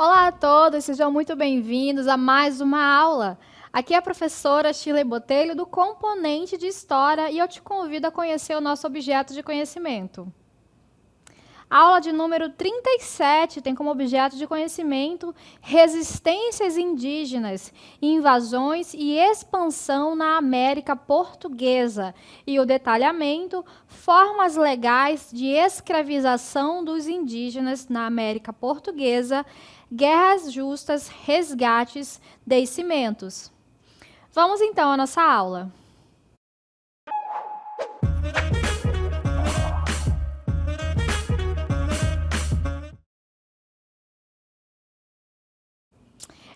Olá a todos, sejam muito bem-vindos a mais uma aula. Aqui é a professora Shirley Botelho do componente de História e eu te convido a conhecer o nosso objeto de conhecimento. A aula de número 37 tem como objeto de conhecimento resistências indígenas, invasões e expansão na América Portuguesa e o detalhamento, formas legais de escravização dos indígenas na América Portuguesa, guerras justas, resgates, descimentos. Vamos então à nossa aula.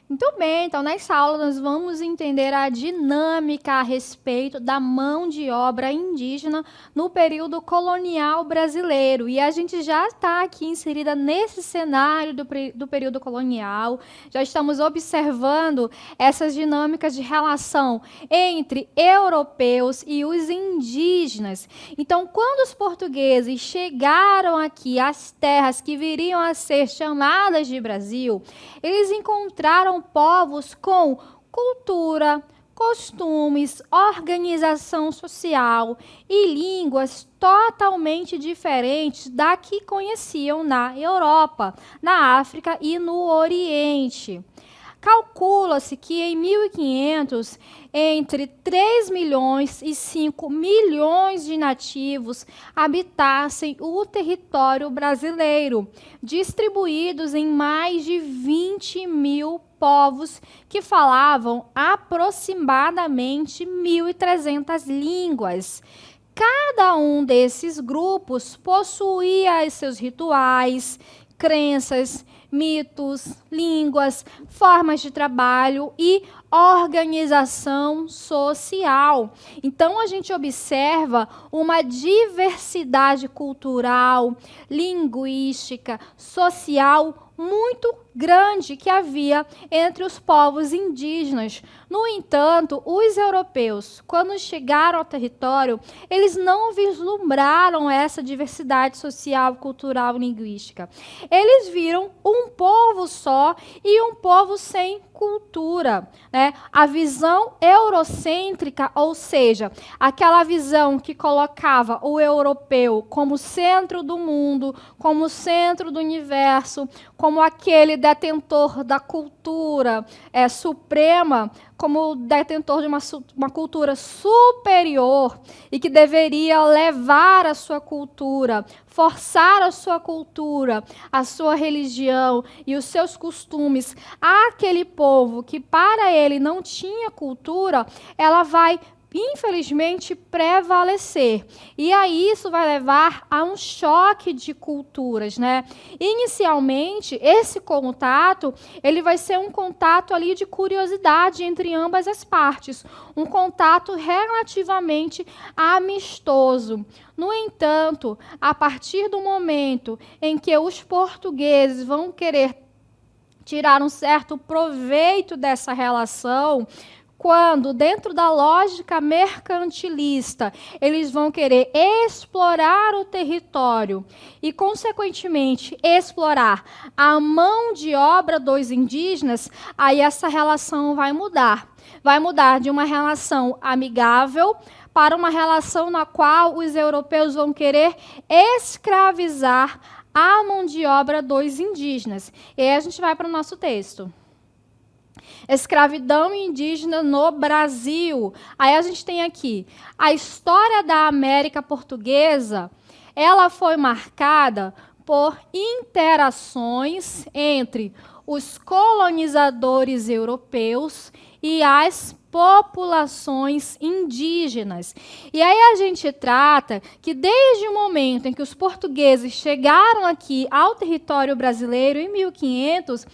Muito bem, então nessa aula nós vamos entender a dinâmica a respeito da mão de obra indígena no período colonial brasileiro. E a gente já está aqui inserida nesse cenário do período colonial, já estamos observando essas dinâmicas de relação entre europeus e os indígenas. Então, quando os portugueses chegaram aqui às terras que viriam a ser chamadas de Brasil, eles encontraram povos com cultura, costumes, organização social e línguas totalmente diferentes da que conheciam na Europa, na África e no Oriente. Calcula-se que em 1500, entre 3 milhões e 5 milhões de nativos habitassem o território brasileiro, distribuídos em mais de 20 mil povos que falavam aproximadamente 1.300 línguas. Cada um desses grupos possuía seus rituais, crenças, mitos, línguas, formas de trabalho e organização social. Então, a gente observa uma diversidade cultural, linguística, social muito grande que havia entre os povos indígenas. No entanto, os europeus, quando chegaram ao território, eles não vislumbraram essa diversidade social, cultural e linguística. Eles viram um povo só e um povo sem cultura, né? A visão eurocêntrica, ou seja, aquela visão que colocava o europeu como centro do mundo, como centro do universo, como aquele detentor da cultura suprema, como detentor de uma cultura superior e que deveria levar a sua cultura, forçar a sua cultura, a sua religião e os seus costumes àquele povo que para ele não tinha cultura, ela vai infelizmente prevalecer. E aí isso vai levar a um choque de culturas, né? Inicialmente, esse contato, ele vai ser um contato ali de curiosidade entre ambas as partes, um contato relativamente amistoso. No entanto, a partir do momento em que os portugueses vão querer tirar um certo proveito dessa relação, quando, dentro da lógica mercantilista, eles vão querer explorar o território e, consequentemente, explorar a mão de obra dos indígenas, aí essa relação vai mudar. Vai mudar de uma relação amigável para uma relação na qual os europeus vão querer escravizar a mão de obra dos indígenas. E aí a gente vai para o nosso texto. Escravidão indígena no Brasil. Aí a gente tem aqui a história da América Portuguesa. Ela foi marcada por interações entre os colonizadores europeus e as populações indígenas. E aí a gente trata que desde o momento em que os portugueses chegaram aqui ao território brasileiro em 1500,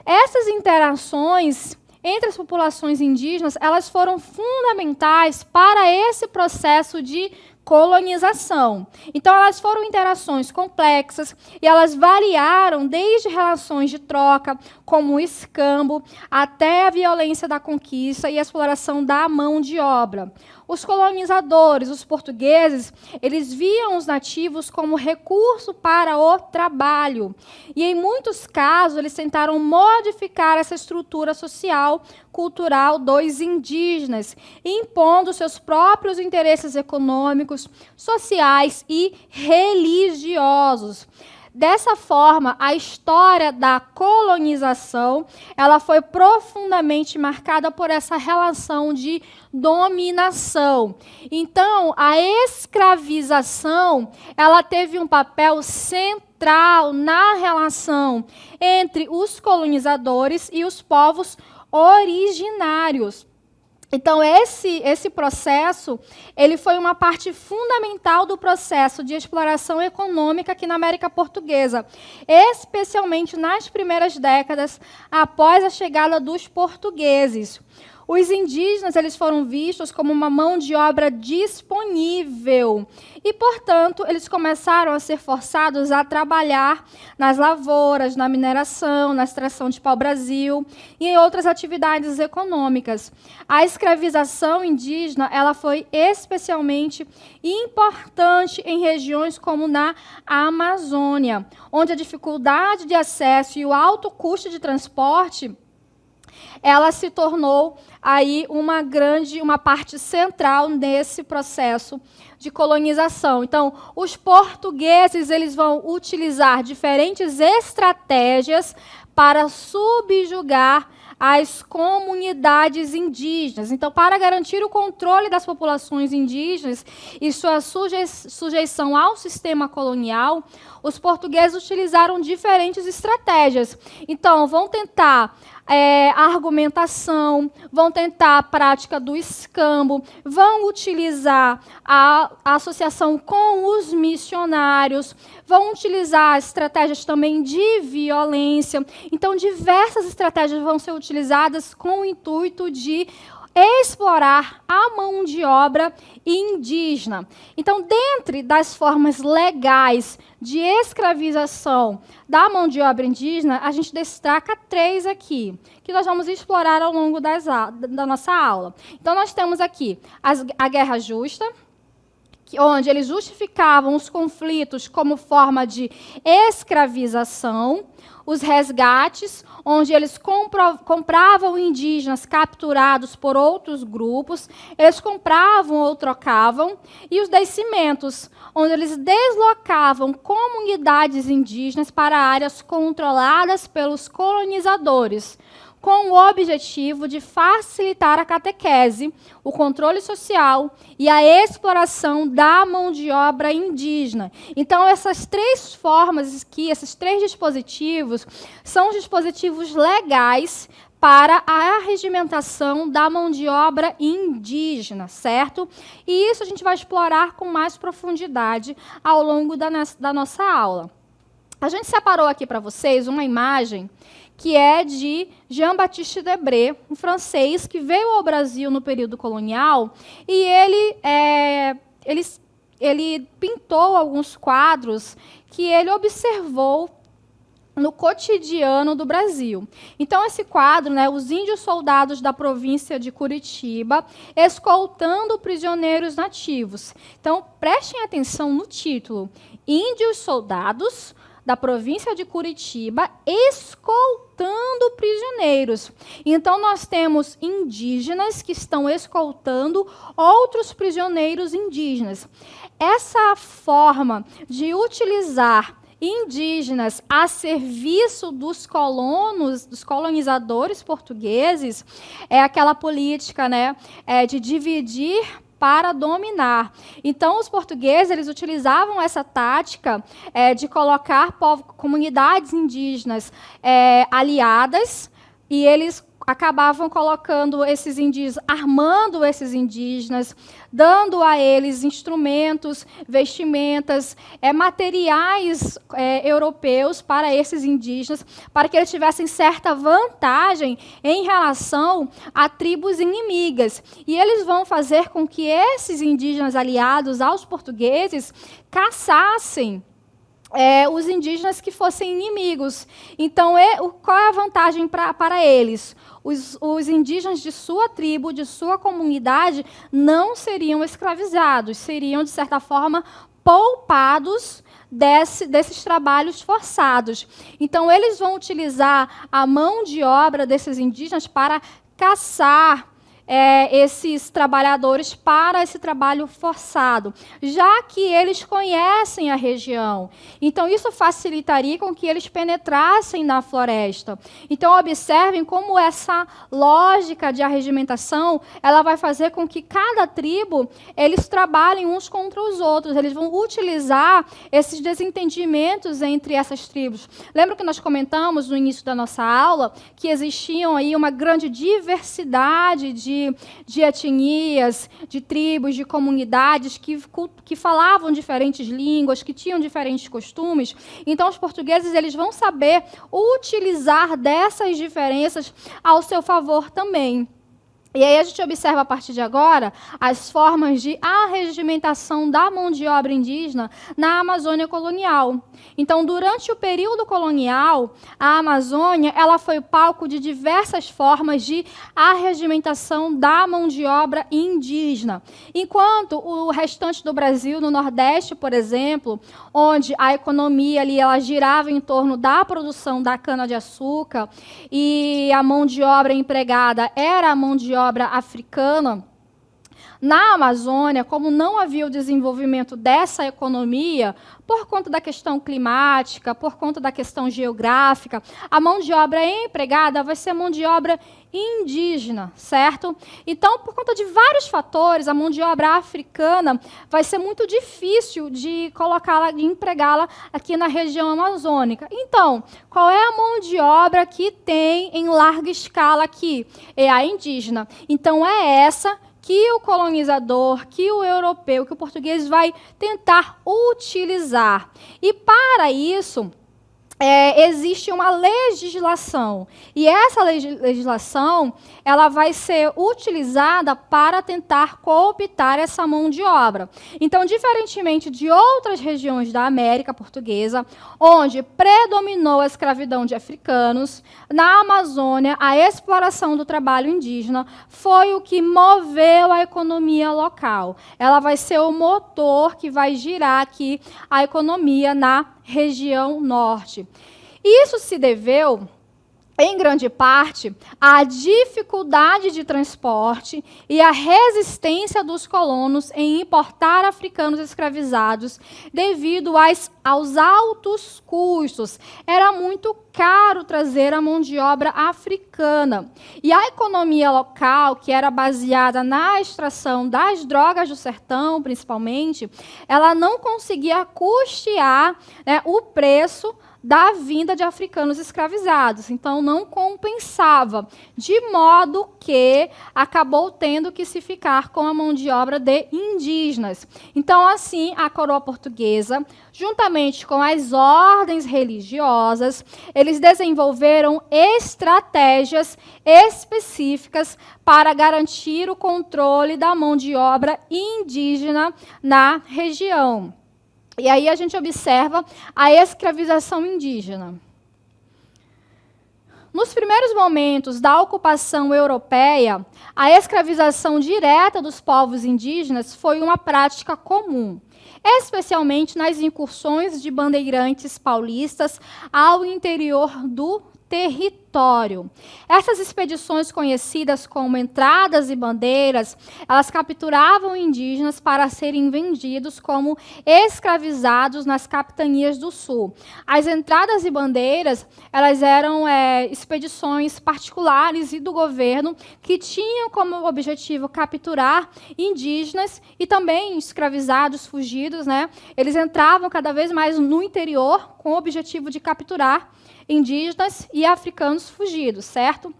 essas interações entre as populações indígenas, elas foram fundamentais para esse processo de colonização. Então, elas foram interações complexas e elas variaram desde relações de troca, como o escambo, até a violência da conquista e a exploração da mão de obra. Os colonizadores, os portugueses, eles viam os nativos como recurso para o trabalho. E, em muitos casos, eles tentaram modificar essa estrutura social, cultural dos indígenas, impondo seus próprios interesses econômicos, sociais e religiosos. Dessa forma, a história da colonização, ela foi profundamente marcada por essa relação de dominação. Então, a escravização, ela teve um papel central na relação entre os colonizadores e os povos originários. Então, esse processo, ele foi uma parte fundamental do processo de exploração econômica aqui na América Portuguesa, especialmente nas primeiras décadas após a chegada dos portugueses. Os indígenas, eles foram vistos como uma mão de obra disponível e, portanto, eles começaram a ser forçados a trabalhar nas lavouras, na mineração, na extração de pau-brasil e em outras atividades econômicas. A escravização indígena, ela foi especialmente importante em regiões como na Amazônia, onde a dificuldade de acesso e o alto custo de transporte ela se tornou aí uma parte central nesse processo de colonização. Então, os portugueses, eles vão utilizar diferentes estratégias para subjugar as comunidades indígenas. Então, para garantir o controle das populações indígenas e sua sujeição ao sistema colonial, os portugueses utilizaram diferentes estratégias. Então, vão tentar a argumentação, vão tentar a prática do escambo, vão utilizar a associação com os missionários, vão utilizar estratégias também de violência. Então, diversas estratégias vão ser utilizadas com o intuito de explorar a mão de obra indígena. Então, dentre das formas legais de escravização da mão de obra indígena, a gente destaca 3 aqui, que nós vamos explorar ao longo da nossa aula. Então, nós temos aqui a guerra justa, onde eles justificavam os conflitos como forma de escravização, os resgates, onde eles compravam indígenas capturados por outros grupos, eles compravam ou trocavam, e os descimentos, onde eles deslocavam comunidades indígenas para áreas controladas pelos colonizadores, com o objetivo de facilitar a catequese, o controle social e a exploração da mão de obra indígena. Então, essas 3 formas aqui, esses 3 dispositivos, são os dispositivos legais para a regimentação da mão de obra indígena, certo? E isso a gente vai explorar com mais profundidade ao longo da nossa aula. A gente separou aqui para vocês uma imagem que é de Jean-Baptiste Debré, um francês que veio ao Brasil no período colonial, e ele pintou alguns quadros que ele observou no cotidiano do Brasil. Então, esse quadro, né, os índios soldados da província de Curitiba escoltando prisioneiros nativos. Então, prestem atenção no título: Índios soldados da província de Curitiba escoltando prisioneiros. Então, nós temos indígenas que estão escoltando outros prisioneiros indígenas. Essa forma de utilizar indígenas a serviço dos colonos, dos colonizadores portugueses, é aquela política, né, de dividir para dominar. Então, os portugueses, eles utilizavam essa tática de colocar comunidades indígenas aliadas, e eles acabavam colocando esses indígenas, armando esses indígenas, dando a eles instrumentos, vestimentas, materiais europeus para esses indígenas, para que eles tivessem certa vantagem em relação a tribos inimigas. E eles vão fazer com que esses indígenas aliados aos portugueses caçassem os indígenas que fossem inimigos. Então, qual é a vantagem para eles? Os indígenas de sua tribo, de sua comunidade, não seriam escravizados, seriam, de certa forma, poupados desses trabalhos forçados. Então, eles vão utilizar a mão de obra desses indígenas para caçar esses trabalhadores para esse trabalho forçado, já que eles conhecem a região. Então, isso facilitaria com que eles penetrassem na floresta. Então, observem como essa lógica de arregimentação, ela vai fazer com que cada tribo, eles trabalhem uns contra os outros, eles vão utilizar esses desentendimentos entre essas tribos. Lembra que nós comentamos no início da nossa aula que existiam aí uma grande diversidade de etnias, de tribos, de comunidades que falavam diferentes línguas, que tinham diferentes costumes. Então, os portugueses eles vão saber utilizar dessas diferenças ao seu favor também. E aí a gente observa, a partir de agora, as formas de arregimentação da mão de obra indígena na Amazônia colonial. Então, durante o período colonial, a Amazônia ela foi palco de diversas formas de arregimentação da mão de obra indígena. Enquanto o restante do Brasil, no Nordeste, por exemplo, onde a economia ali, ela girava em torno da produção da cana-de-açúcar e a mão de obra empregada era a mão de obra africana, na Amazônia, como não havia o desenvolvimento dessa economia, por conta da questão climática, por conta da questão geográfica, a mão de obra empregada vai ser mão de obra indígena, certo? Então, por conta de vários fatores, a mão de obra africana vai ser muito difícil de colocá-la, de empregá-la aqui na região amazônica. Então, qual é a mão de obra que tem em larga escala aqui? É a indígena. Então, é essa que o colonizador, que o europeu, que o português vai tentar utilizar. E, para isso, existe uma legislação. E essa legislação ela vai ser utilizada para tentar cooptar essa mão de obra. Então, diferentemente de outras regiões da América Portuguesa, onde predominou a escravidão de africanos, na Amazônia, a exploração do trabalho indígena foi o que moveu a economia local. Ela vai ser o motor que vai girar aqui a economia na região norte. Isso se deveu, em grande parte, à dificuldade de transporte e à resistência dos colonos em importar africanos escravizados devido aos altos custos. Era muito caro trazer a mão de obra africana. E a economia local, que era baseada na extração das drogas do sertão, principalmente, ela não conseguia custear, o preço da vinda de africanos escravizados. Então, não compensava, de modo que acabou tendo que se ficar com a mão de obra de indígenas. Então, assim, a coroa portuguesa, juntamente com as ordens religiosas, eles desenvolveram estratégias específicas para garantir o controle da mão de obra indígena na região. E aí a gente observa a escravização indígena. Nos primeiros momentos da ocupação europeia, a escravização direta dos povos indígenas foi uma prática comum, especialmente nas incursões de bandeirantes paulistas ao interior do território. Essas expedições, conhecidas como entradas e bandeiras, elas capturavam indígenas para serem vendidos como escravizados nas capitanias do sul. As entradas e bandeiras, elas eram expedições particulares e do governo que tinham como objetivo capturar indígenas e também escravizados, fugidos, Eles entravam cada vez mais no interior com o objetivo de capturar indígenas e africanos fugidos, certo?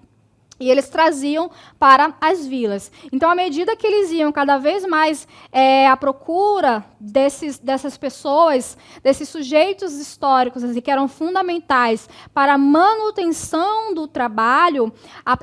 E eles traziam para as vilas. Então, à medida que eles iam cada vez mais à procura dessas pessoas, desses sujeitos históricos assim, que eram fundamentais para a manutenção do trabalho,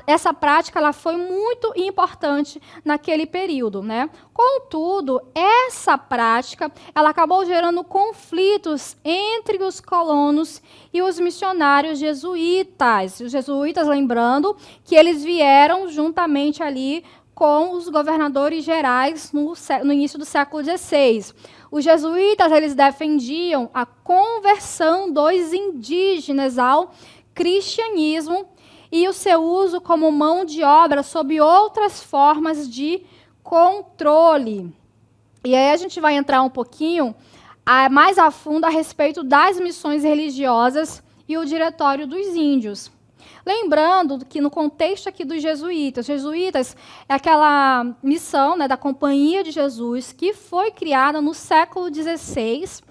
essa prática ela foi muito importante naquele período, né? Contudo, essa prática ela acabou gerando conflitos entre os colonos e os missionários jesuítas. Os jesuítas, lembrando que eles vieram juntamente ali com os governadores gerais no início do século XVI. Os jesuítas eles defendiam a conversão dos indígenas ao cristianismo e o seu uso como mão de obra sob outras formas de controle. E aí a gente vai entrar um pouquinho mais a fundo a respeito das missões religiosas e o Diretório dos Índios. Lembrando que no contexto aqui dos jesuítas é aquela missão, né, da Companhia de Jesus que foi criada no século XVI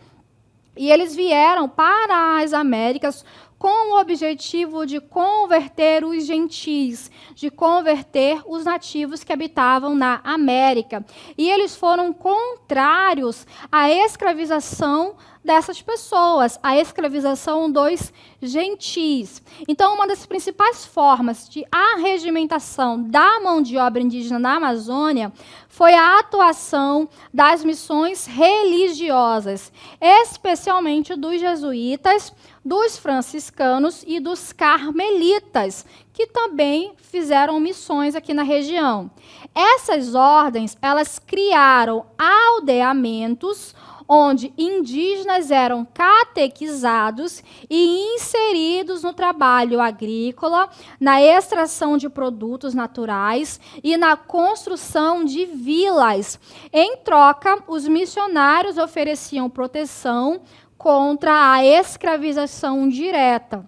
e eles vieram para as Américas com o objetivo de converter os gentis, de converter os nativos que habitavam na América. E eles foram contrários à escravização dessas pessoas, à escravização dos gentis. Então, uma das principais formas de arregimentação da mão de obra indígena na Amazônia foi a atuação das missões religiosas, especialmente dos jesuítas, dos franciscanos e dos carmelitas, que também fizeram missões aqui na região. Essas ordens, elas criaram aldeamentos onde indígenas eram catequizados e inseridos no trabalho agrícola, na extração de produtos naturais e na construção de vilas. Em troca, os missionários ofereciam proteção contra a escravização direta.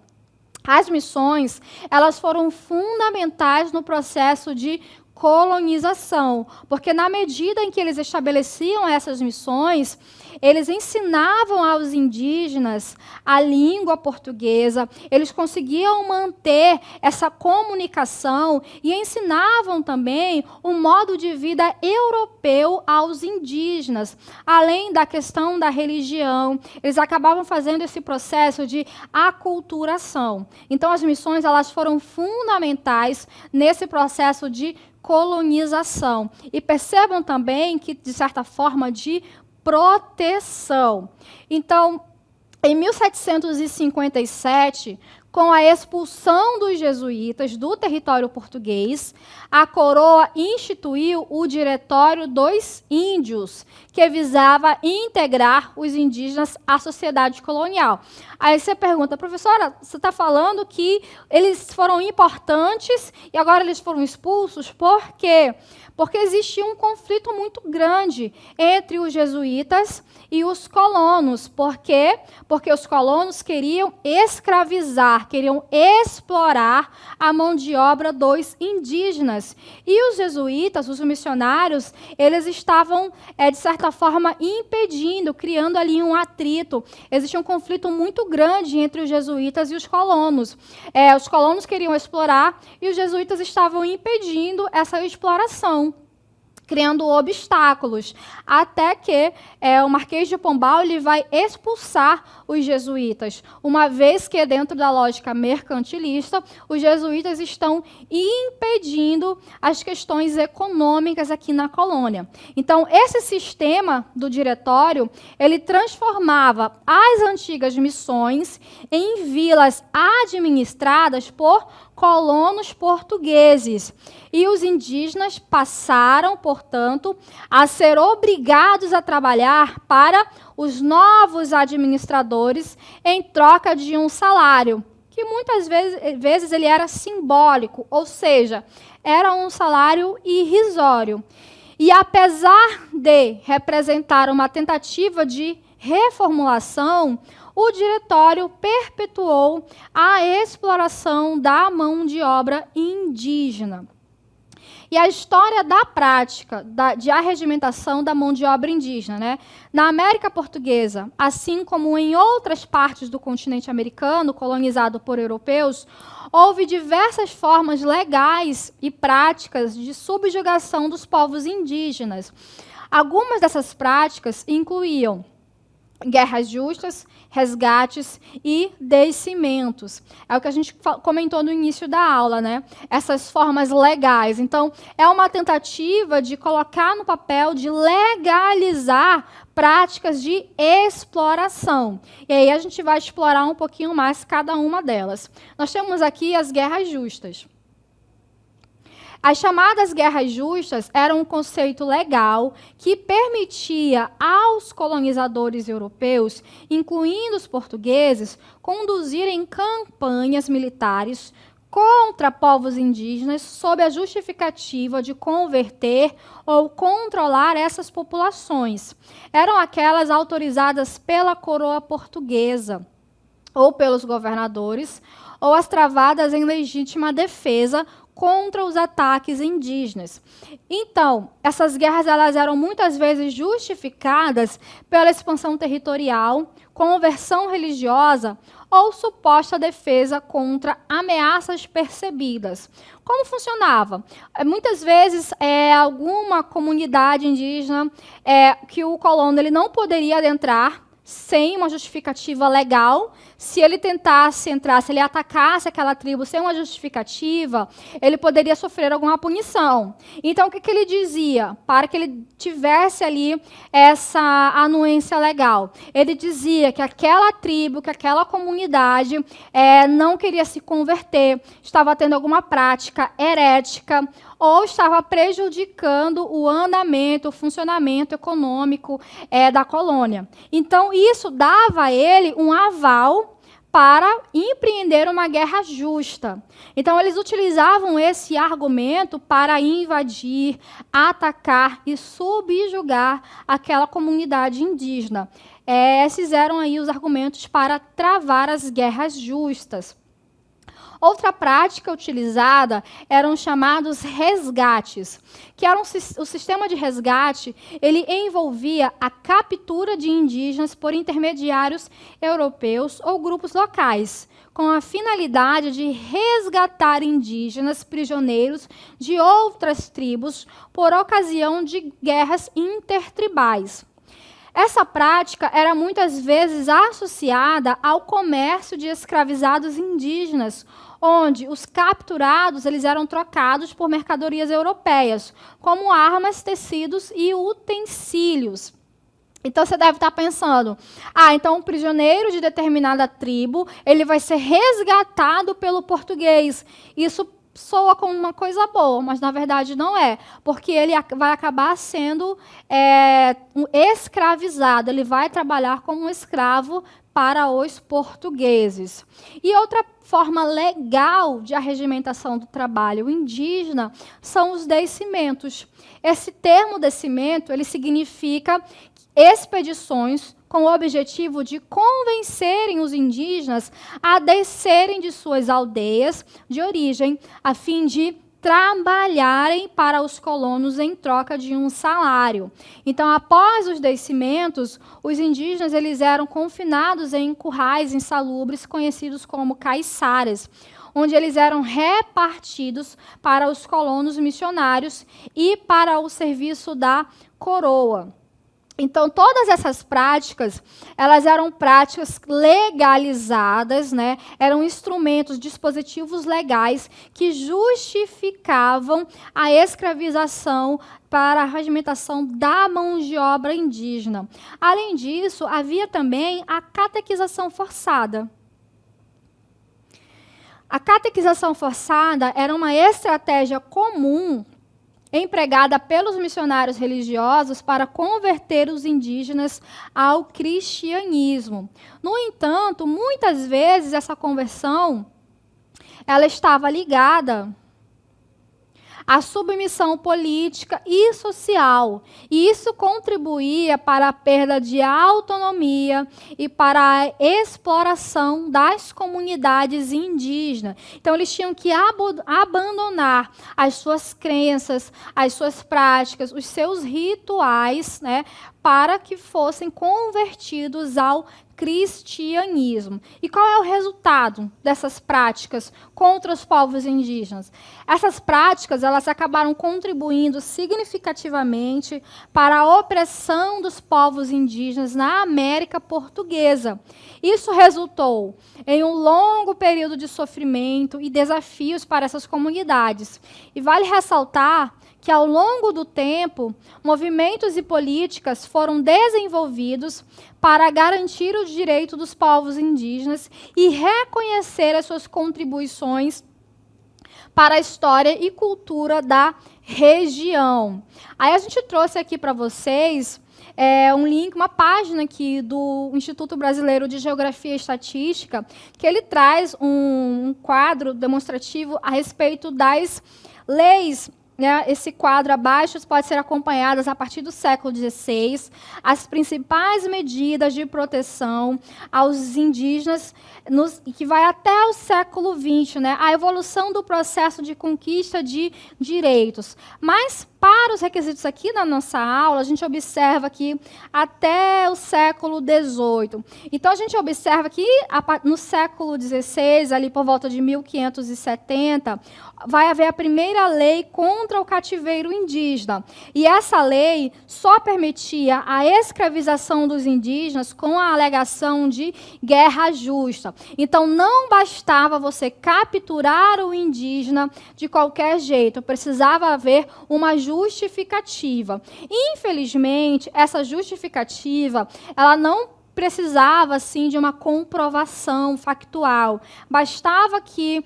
As missões, elas foram fundamentais no processo de colonização, porque na medida em que eles estabeleciam essas missões, eles ensinavam aos indígenas a língua portuguesa, eles conseguiam manter essa comunicação e ensinavam também um modo de vida europeu aos indígenas, além da questão da religião. Eles acabavam fazendo esse processo de aculturação. Então, as missões elas foram fundamentais nesse processo de colonização. E percebam também que, de certa forma, de proteção. Então, em 1757, com a expulsão dos jesuítas do território português, a coroa instituiu o Diretório dos Índios, que visava integrar os indígenas à sociedade colonial. Aí você pergunta, professora, você está falando que eles foram importantes e agora eles foram expulsos? Por quê? Porque existia um conflito muito grande entre os jesuítas e os colonos. Por quê? Porque os colonos queriam escravizar, queriam explorar a mão de obra dos indígenas. E os jesuítas, os missionários, eles estavam, de certa forma, impedindo, criando ali um atrito. Existia um conflito muito grande entre os jesuítas e os colonos. Os colonos queriam explorar e os jesuítas estavam impedindo essa exploração, criando obstáculos, até que o Marquês de Pombal ele vai expulsar os jesuítas, uma vez que, dentro da lógica mercantilista, os jesuítas estão impedindo as questões econômicas aqui na colônia. Então, esse sistema do diretório, ele transformava as antigas missões em vilas administradas por colonos portugueses. E os indígenas passaram, portanto, a ser obrigados a trabalhar para os novos administradores em troca de um salário, que muitas vezes ele era simbólico, ou seja, era um salário irrisório. E apesar de representar uma tentativa de reformulação, o diretório perpetuou a exploração da mão de obra indígena. E a história da prática de arregimentação da mão de obra indígena, né? Na América Portuguesa, assim como em outras partes do continente americano, colonizado por europeus, houve diversas formas legais e práticas de subjugação dos povos indígenas. Algumas dessas práticas incluíam guerras justas, resgates e descimentos. É o que a gente comentou no início da aula, né? Essas formas legais. Então, é uma tentativa de colocar no papel, de legalizar práticas de exploração. E aí a gente vai explorar um pouquinho mais cada uma delas. Nós temos aqui as guerras justas. As chamadas guerras justas eram um conceito legal que permitia aos colonizadores europeus, incluindo os portugueses, conduzirem campanhas militares contra povos indígenas sob a justificativa de converter ou controlar essas populações. Eram aquelas autorizadas pela coroa portuguesa ou pelos governadores, ou as travadas em legítima defesa contra os ataques indígenas. Então, essas guerras elas eram muitas vezes justificadas pela expansão territorial, conversão religiosa ou suposta defesa contra ameaças percebidas. Como funcionava? Muitas vezes, alguma comunidade indígena que o colono ele não poderia adentrar sem uma justificativa legal. Se ele tentasse entrar, se ele atacasse aquela tribo sem uma justificativa, ele poderia sofrer alguma punição. Então, o que ele dizia? Para que ele tivesse ali essa anuência legal. Ele dizia que aquela tribo, que aquela comunidade não queria se converter, estava tendo alguma prática herética, ou estava prejudicando o andamento, o funcionamento econômico da colônia. Então, isso dava a ele um aval para empreender uma guerra justa. Então, eles utilizavam esse argumento para invadir, atacar e subjugar aquela comunidade indígena. Esses eram aí os argumentos para travar as guerras justas. Outra prática utilizada eram os chamados resgates, que era o sistema de resgate, ele envolvia a captura de indígenas por intermediários europeus ou grupos locais, com a finalidade de resgatar indígenas prisioneiros de outras tribos por ocasião de guerras intertribais. Essa prática era muitas vezes associada ao comércio de escravizados indígenas, onde os capturados eles eram trocados por mercadorias europeias, como armas, tecidos e utensílios. Então, você deve estar pensando, então um prisioneiro de determinada tribo, ele vai ser resgatado pelo português. Isso soa como uma coisa boa, mas na verdade não é, porque ele vai acabar sendo escravizado, ele vai trabalhar como um escravo para os portugueses. E outra forma legal de arregimentação do trabalho indígena são os descimentos. Esse termo descimento, ele significa expedições com o objetivo de convencerem os indígenas a descerem de suas aldeias de origem, a fim de trabalharem para os colonos em troca de um salário. Então, após os descimentos, os indígenas eles eram confinados em currais insalubres conhecidos como caiçaras, onde eles eram repartidos para os colonos missionários e para o serviço da coroa. Então, todas essas práticas, elas eram práticas legalizadas, né? Eram instrumentos, dispositivos legais que justificavam a escravização para a regimentação da mão de obra indígena. Além disso, havia também a catequização forçada. A catequização forçada era uma estratégia comum empregada pelos missionários religiosos para converter os indígenas ao cristianismo. No entanto, muitas vezes essa conversão ela estava ligada a submissão política e social. E isso contribuía para a perda de autonomia e para a exploração das comunidades indígenas. Então, eles tinham que abandonar as suas crenças, as suas práticas, os seus rituais, né, para que fossem convertidos ao cristianismo. E qual é o resultado dessas práticas contra os povos indígenas? Essas práticas, elas acabaram contribuindo significativamente para a opressão dos povos indígenas na América Portuguesa. Isso resultou em um longo período de sofrimento e desafios para essas comunidades. E vale ressaltar que, ao longo do tempo, movimentos e políticas foram desenvolvidos para garantir o direito dos povos indígenas e reconhecer as suas contribuições para a história e cultura da região. Aí a gente trouxe aqui para vocês um link, uma página aqui do Instituto Brasileiro de Geografia e Estatística, que ele traz um quadro demonstrativo a respeito das leis. Esse quadro abaixo pode ser acompanhado a partir do século XVI, as principais medidas de proteção aos indígenas, que vai até o século XX, né? A evolução do processo de conquista de direitos. Mas, para os requisitos aqui na nossa aula, a gente observa aqui até o século XVIII. Então, a gente observa que no século XVI, ali por volta de 1570, vai haver a primeira lei contra o cativeiro indígena. E essa lei só permitia a escravização dos indígenas com a alegação de guerra justa. Então, não bastava você capturar o indígena de qualquer jeito, precisava haver uma justificativa. Infelizmente, essa justificativa, ela não precisava, assim, de uma comprovação factual. Bastava que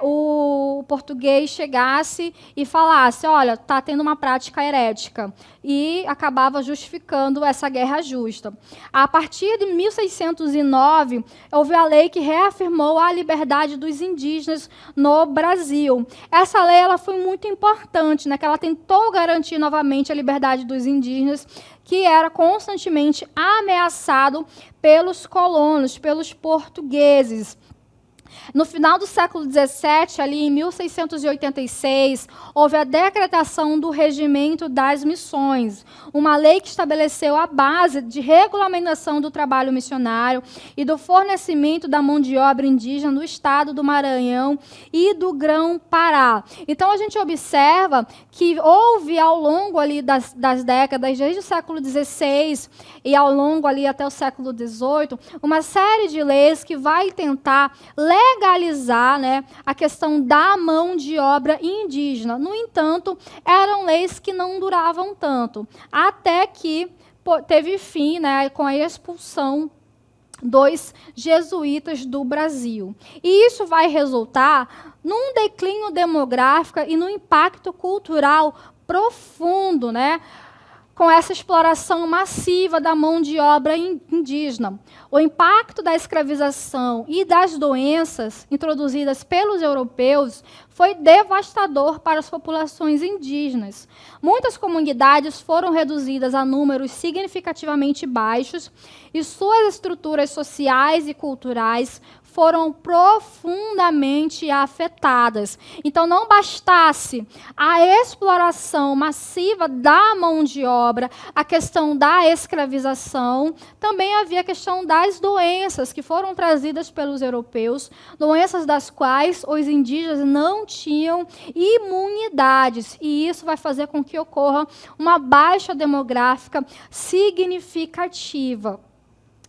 o português chegasse e falasse, olha, está tendo uma prática herética. E acabava justificando essa guerra justa. A partir de 1609, houve a lei que reafirmou a liberdade dos indígenas no Brasil. Essa lei ela foi muito importante, né, que ela tentou garantir novamente a liberdade dos indígenas, que era constantemente ameaçado pelos colonos, pelos portugueses. No final do século XVII, ali em 1686, houve a decretação do Regimento das Missões, uma lei que estabeleceu a base de regulamentação do trabalho missionário e do fornecimento da mão de obra indígena no estado do Maranhão e do Grão-Pará. Então, a gente observa que houve, ao longo ali das décadas, desde o século XVI e ao longo ali até o século XVIII, uma série de leis que vai tentar legalizar, né, a questão da mão de obra indígena. No entanto, eram leis que não duravam tanto, até que teve fim, né, com a expulsão dos jesuítas do Brasil. E isso vai resultar num declínio demográfico e no impacto cultural profundo, né, com essa exploração massiva da mão de obra indígena. O impacto da escravização e das doenças introduzidas pelos europeus foi devastador para as populações indígenas. Muitas comunidades foram reduzidas a números significativamente baixos e suas estruturas sociais e culturais foram profundamente afetadas. Então, não bastasse a exploração massiva da mão de obra, a questão da escravização, também havia a questão das doenças que foram trazidas pelos europeus, doenças das quais os indígenas não tinham imunidades, e isso vai fazer com que ocorra uma baixa demográfica significativa.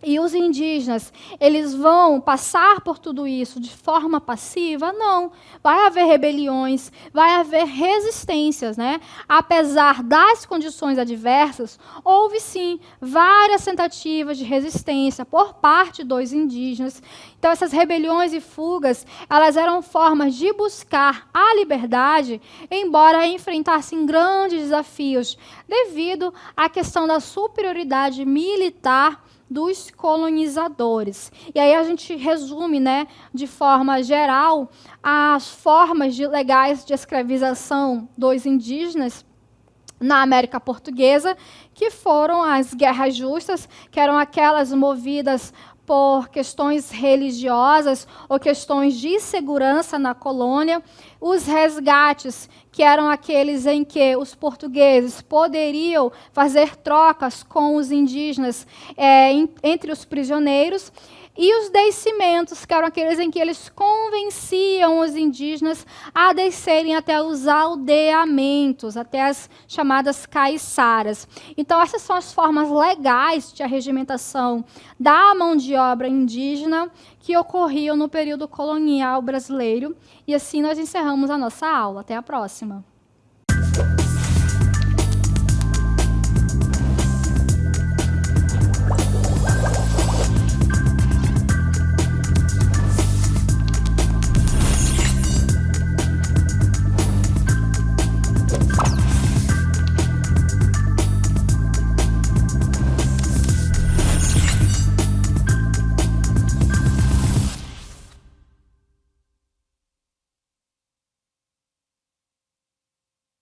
E os indígenas, eles vão passar por tudo isso de forma passiva? Não. Vai haver rebeliões, vai haver resistências, né? Apesar das condições adversas, houve sim várias tentativas de resistência por parte dos indígenas. Então, essas rebeliões e fugas, elas eram formas de buscar a liberdade, embora enfrentassem grandes desafios, devido à questão da superioridade militar dos colonizadores. E aí a gente resume, né, de forma geral, as formas legais de escravização dos indígenas na América Portuguesa, que foram as guerras justas, que eram aquelas movidas por questões religiosas ou questões de segurança na colônia, os resgates, que eram aqueles em que os portugueses poderiam fazer trocas com os indígenas entre os prisioneiros, e os descimentos, que eram aqueles em que eles convenciam os indígenas a descerem até os aldeamentos, até as chamadas caiçaras. Então, essas são as formas legais de arregimentação da mão de obra indígena que ocorriam no período colonial brasileiro. E assim nós encerramos a nossa aula. Até a próxima.